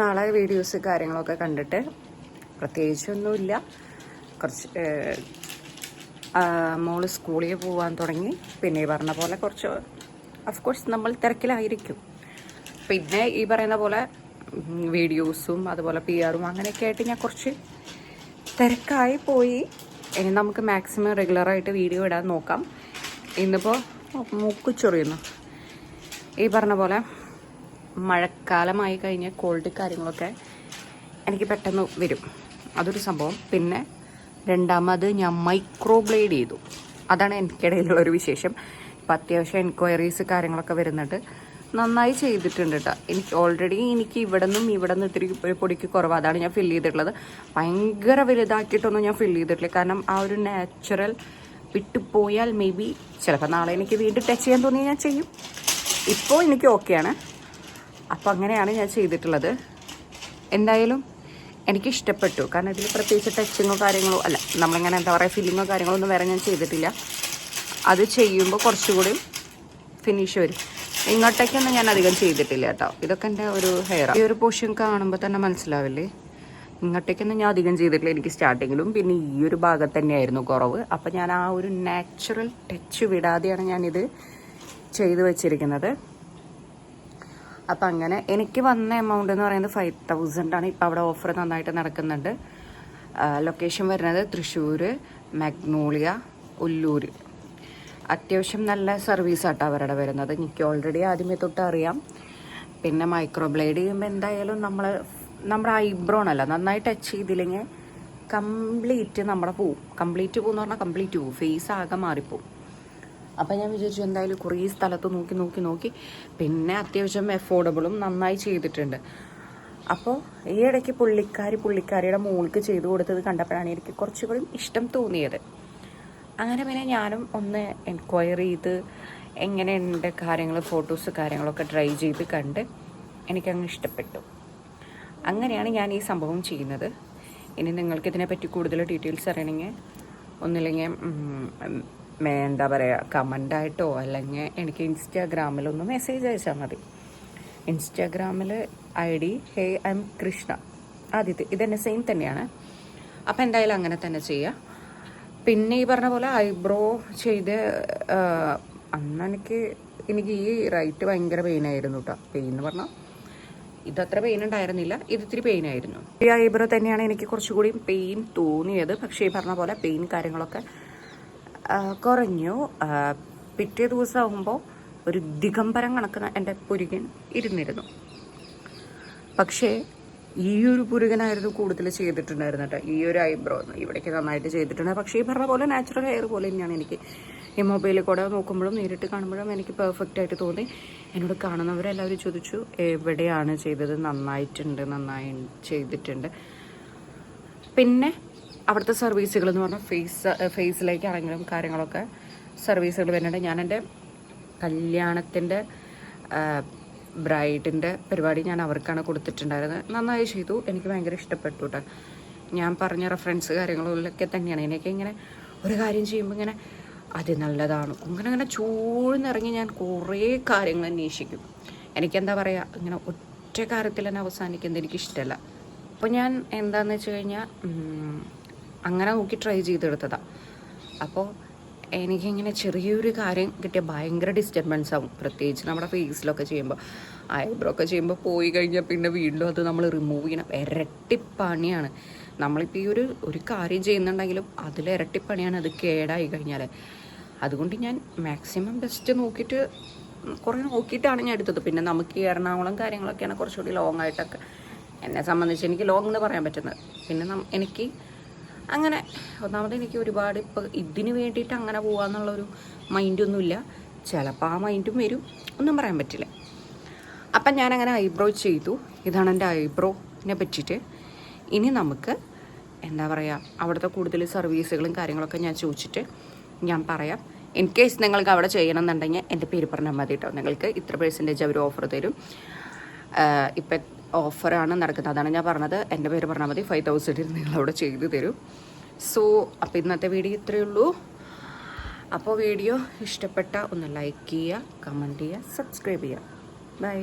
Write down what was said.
നാളെ വീഡിയോസ് കാര്യങ്ങളൊക്കെ കണ്ടിട്ട് പ്രത്യേകിച്ചൊന്നുമില്ല. കുറച്ച് മോള് സ്കൂളിൽ പോകാൻ തുടങ്ങി. പിന്നെ ഈ പറഞ്ഞ പോലെ കുറച്ച് ഓഫ്കോഴ്സ് നമ്മൾ തിരക്കിലായിരിക്കും. പിന്നെ ഈ പറയുന്ന പോലെ വീഡിയോസും അതുപോലെ PR-ഉം അങ്ങനെയൊക്കെ ആയിട്ട് ഞാൻ കുറച്ച് തിരക്കായി പോയി. ഇനി നമുക്ക് മാക്സിമം റെഗുലറായിട്ട് വീഡിയോ ഇടാൻ നോക്കാം. ഇന്നിപ്പോൾ മൂക്കുചൊറിയുന്നു. ഈ പറഞ്ഞ പോലെ മഴക്കാലമായി കഴിഞ്ഞ കോൾഡ് കാര്യങ്ങളൊക്കെ എനിക്ക് പെട്ടെന്ന് വരും. അതൊരു സംഭവം. പിന്നെ രണ്ടാമത് ഞാൻ മൈക്രോ ബ്ലേഡ് ചെയ്തു. അതാണ് എനിക്കിടയിലുള്ളൊരു വിശേഷം. ഇപ്പം അത്യാവശ്യം എൻക്വയറീസ് കാര്യങ്ങളൊക്കെ വരുന്നുണ്ട്. നന്നായി ചെയ്തിട്ടുണ്ട് കേട്ടോ. എനിക്ക് ഇവിടെ നിന്ന് ഇത്തിരി പൊടിക്ക് കുറവ്. അതാണ് ഞാൻ ഫില്ല് ചെയ്തിട്ടുള്ളത്. ഭയങ്കര വലുതാക്കിയിട്ടൊന്നും ഞാൻ ഫില്ല് ചെയ്തിട്ടില്ല. കാരണം ആ ഒരു നാച്ചുറൽ വിട്ടുപോയാൽ മേ ബി ചിലപ്പോൾ നാളെ എനിക്ക് വീണ്ടും ടച്ച് ചെയ്യാൻ തോന്നിയാൽ ഞാൻ ചെയ്യും. ഇപ്പോൾ എനിക്ക് ഓക്കെയാണ്. അപ്പോൾ അങ്ങനെയാണ് ഞാൻ ചെയ്തിട്ടുള്ളത്. എന്തായാലും എനിക്കിഷ്ടപ്പെട്ടു. കാരണം ഇതിൽ പ്രത്യേകിച്ച് ടച്ചിങ്ങോ കാര്യങ്ങളോ അല്ല, നമ്മളിങ്ങനെ എന്താ പറയുക ഫില്ലിങ്ങോ കാര്യങ്ങളോ ഒന്നും വേറെ ഞാൻ ചെയ്തിട്ടില്ല. അത് ചെയ്യുമ്പോൾ കുറച്ചുകൂടി ഫിനിഷ് വരും. ഇങ്ങോട്ടേക്കൊന്നും ഞാൻ അധികം ചെയ്തിട്ടില്ല കേട്ടോ. ഇതൊക്കെ എൻ്റെ ഒരു ഹെയറാണ്. ഈ ഒരു പോർഷൻ കാണുമ്പോൾ തന്നെ മനസ്സിലാവില്ലേ. ഇങ്ങോട്ടേക്കൊന്നും ഞാൻ അധികം ചെയ്തിട്ടില്ല. എനിക്ക് സ്റ്റാർട്ടിങ്ങിലും പിന്നെ ഈ ഒരു ഭാഗത്ത് തന്നെയായിരുന്നു കുറവ്. അപ്പം ഞാൻ ആ ഒരു നാച്ചുറൽ ടച്ച് വിടാതെയാണ് ഞാനിത് ചെയ്ത് വെച്ചിരിക്കുന്നത്. അപ്പം അങ്ങനെ എനിക്ക് വന്ന എമൗണ്ട് എന്ന് പറയുന്നത് 5,000 ആണ്. ഇപ്പം അവിടെ ഓഫർ നന്നായിട്ട് നടക്കുന്നുണ്ട്. ലൊക്കേഷൻ വരുന്നത് തൃശ്ശൂർ, മാഗ്നോളിയ, ഒല്ലൂർ. അത്യാവശ്യം നല്ല സർവീസാട്ടോ അവരുടെ വരുന്നത്. എനിക്ക് ഓൾറെഡി ആദ്യമേ തൊട്ട് അറിയാം. പിന്നെ മൈക്രോ ബ്ലേഡ് ചെയ്യുമ്പോൾ എന്തായാലും നമ്മുടെ ഐബ്രോണല്ല നന്നായി ടച്ച് ചെയ്തില്ലെങ്കിൽ കംപ്ലീറ്റ് നമ്മുടെ പോവും. കംപ്ലീറ്റ് പോകുമെന്ന് പറഞ്ഞാൽ കംപ്ലീറ്റ് പോവും. ഫേസ് ആകെ മാറിപ്പോവും. അപ്പം ഞാൻ വിചാരിച്ചു എന്തായാലും കുറേ സ്ഥലത്ത് നോക്കി പിന്നെ അത്യാവശ്യം എഫോർഡബിളും നന്നായി ചെയ്തിട്ടുണ്ട്. അപ്പോൾ ഈ ഇടയ്ക്ക് പുള്ളിക്കാരിയുടെ മോൾക്ക് ചെയ്തു കൊടുത്തത് കണ്ടപ്പോഴാണ് എനിക്ക് കുറച്ചുകൂടി ഇഷ്ടം തോന്നിയത്. അങ്ങനെ പിന്നെ ഞാനും ഒന്ന് എൻക്വയർ ചെയ്ത് എങ്ങനെയുണ്ട് കാര്യങ്ങൾ, ഫോട്ടോസ് കാര്യങ്ങളൊക്കെ ട്രൈ ചെയ്ത് കണ്ട് എനിക്കങ്ങ് ഇഷ്ടപ്പെട്ടു. അങ്ങനെയാണ് ഞാൻ ഈ സംഭവം ചെയ്യുന്നത്. ഇനി നിങ്ങൾക്ക് ഇതിനെപ്പറ്റി കൂടുതൽ ഡീറ്റെയിൽസ് അറിയണമെങ്കിൽ ഒന്നില്ലെങ്കിൽ എന്താ പറയുക കമൻ്റായിട്ടോ അല്ലെങ്കിൽ എനിക്ക് ഇൻസ്റ്റാഗ്രാമിലൊന്ന് മെസ്സേജ് അയച്ചാൽ മതി. ഇൻസ്റ്റാഗ്രാമിൽ ID HeyI'm കൃഷ്ണ ആദ്യത്തെ ഇതെന്നെ സെയിം തന്നെയാണ്. അപ്പോൾ എന്തായാലും അങ്ങനെ തന്നെ ചെയ്യുക. പിന്നെ ഈ പറഞ്ഞ പോലെ ഐബ്രോ ചെയ്ത് അന്ന് എനിക്ക് ഈ റൈറ്റ് ഭയങ്കര പെയിനായിരുന്നു കേട്ടോ. പെയിൻ എന്ന് പറഞ്ഞാൽ ഇതത്ര പെയിൻ ഉണ്ടായിരുന്നില്ല, ഇതിത്തിരി പെയിനായിരുന്നു. ഈ ഐബ്രോ തന്നെയാണ് എനിക്ക് കുറച്ചുകൂടി പെയിൻ തോന്നിയത്. പക്ഷേ ഈ പറഞ്ഞ പോലെ പെയിൻ കാര്യങ്ങളൊക്കെ കുറഞ്ഞു. പിറ്റേ ദിവസം ആകുമ്പോൾ ഒരു ദിഗംബരം കണക്കുന്ന എൻ്റെ പുരുകൻ ഇരുന്നിരുന്നു. പക്ഷേ ഈ ഒരു പുരുകനായിരുന്നു കൂടുതൽ ചെയ്തിട്ടുണ്ടായിരുന്നു കേട്ടോ. ഈ ഒരു ഐബ്രോ ഇവിടേക്ക് നന്നായിട്ട് ചെയ്തിട്ടുണ്ട്. പക്ഷേ ഈ പറഞ്ഞ പോലെ നാച്ചുറൽ ഹെയർ പോലെ തന്നെയാണ് എനിക്ക്. ഈ മൊബൈലിൽ കൂടെ നോക്കുമ്പോഴും നേരിട്ട് കാണുമ്പോഴും എനിക്ക് പെർഫെക്റ്റ് ആയിട്ട് തോന്നി. എന്നോട് കാണുന്നവരെല്ലാവരും ചോദിച്ചു എവിടെയാണ് ചെയ്തത്, നന്നായി ചെയ്തിട്ടുണ്ട്. പിന്നെ അവിടുത്തെ സർവീസുകൾ എന്ന് പറഞ്ഞാൽ ഫേസിലേക്ക് ആണെങ്കിലും കാര്യങ്ങളൊക്കെ സർവീസുകൾ വരുന്നുണ്ട്. ഞാൻ എൻ്റെ കല്യാണത്തിൻ്റെ ബ്രൈഡിൻ്റെ പരിപാടി ഞാൻ അവർക്കാണ് കൊടുത്തിട്ടുണ്ടായിരുന്നത്. നന്നായി ചെയ്തു. എനിക്ക് ഭയങ്കര ഇഷ്ടപ്പെട്ടു കേട്ടോ. ഞാൻ പറഞ്ഞ റെഫറൻസ് കാര്യങ്ങളിലൊക്കെ തന്നെയാണ്. എനിക്ക് ഇങ്ങനെ ഒരു കാര്യം ചെയ്യുമ്പോൾ ഇങ്ങനെ അത് നല്ലതാണ് അങ്ങനെ ചൂഴ്ന്നിറങ്ങി ഞാൻ കുറേ കാര്യങ്ങൾ അന്വേഷിക്കും. എനിക്കെന്താ പറയുക ഇങ്ങനെ ഒറ്റ കാര്യത്തിൽ തന്നെ അവസാനിക്കുന്നത് എനിക്കിഷ്ടമല്ല. അപ്പോൾ ഞാൻ എന്താണെന്ന് വെച്ച് കഴിഞ്ഞാൽ അങ്ങനെ നോക്കി ട്രൈ ചെയ്തെടുത്തതാണ്. അപ്പോൾ എനിക്കിങ്ങനെ ചെറിയൊരു കാര്യം കിട്ടിയാൽ ഭയങ്കര ഡിസ്റ്റർബൻസ് ആവും. പ്രത്യേകിച്ച് നമ്മുടെ ഫേസിലൊക്കെ ചെയ്യുമ്പോൾ, ഐബ്രോ ഒക്കെ ചെയ്യുമ്പോൾ പോയി കഴിഞ്ഞാൽ പിന്നെ വീണ്ടും അത് നമ്മൾ റിമൂവ് ചെയ്യണം. ഇരട്ടിപ്പണിയാണ്. നമ്മളിപ്പോൾ ഈ ഒരു കാര്യം ചെയ്യുന്നുണ്ടെങ്കിലും അതിൽ ഇരട്ടിപ്പണിയാണ് അത് കേടായി കഴിഞ്ഞാൽ. അതുകൊണ്ട് ഞാൻ മാക്സിമം ബെസ്റ്റ് നോക്കിയിട്ടാണ് ഞാൻ എടുത്തത്. പിന്നെ നമുക്ക് ഈ എറണാകുളം കാര്യങ്ങളൊക്കെയാണ് കുറച്ചുകൂടി ലോങ് ആയിട്ടൊക്കെ എന്നെ സംബന്ധിച്ച് എനിക്ക് ലോങ് എന്ന് പറയാൻ പറ്റുന്നത്. പിന്നെ എനിക്ക് അങ്ങനെ ഒന്നാമത് എനിക്ക് ഒരുപാട് ഇപ്പോൾ ഇതിന് വേണ്ടിയിട്ട് അങ്ങനെ പോകാമെന്നുള്ളൊരു മൈൻഡൊന്നുമില്ല. ചിലപ്പോൾ ആ മൈൻഡും വരും, ഒന്നും പറയാൻ പറ്റില്ല. അപ്പം ഞാനങ്ങനെ ഐബ്രോ ചെയ്തു. ഇതാണ് എൻ്റെ ഐബ്രോനെ പറ്റിയിട്ട്. ഇനി നമുക്ക് എന്താ പറയുക അവിടുത്തെ കൂടുതൽ സർവീസുകളും കാര്യങ്ങളൊക്കെ ഞാൻ ചോദിച്ചിട്ട് ഞാൻ പറയാം. ഇൻ കേസ് നിങ്ങൾക്ക് അവിടെ ചെയ്യണമെന്നുണ്ടെങ്കിൽ എൻ്റെ പേര് പറഞ്ഞാൽ മതി കേട്ടോ. നിങ്ങൾക്ക് ഇത്ര % അവർ ഓഫർ തരും. ഇപ്പം ഓഫറാണ് നടക്കുന്നത്, അതാണ് ഞാൻ പറഞ്ഞത്. എൻ്റെ പേര് പറഞ്ഞാൽ മതി, 5,000 നിങ്ങളവിടെ ചെയ്തു തരും. അപ്പോൾ ഇന്നത്തെ വീഡിയോ ഇത്രയേ ഉള്ളൂ. അപ്പോൾ വീഡിയോ ഇഷ്ടപ്പെട്ട ഒന്ന് ലൈക്ക് ചെയ്യുക, കമൻറ്റ് ചെയ്യുക, സബ്സ്ക്രൈബ് ചെയ്യുക. ബൈ.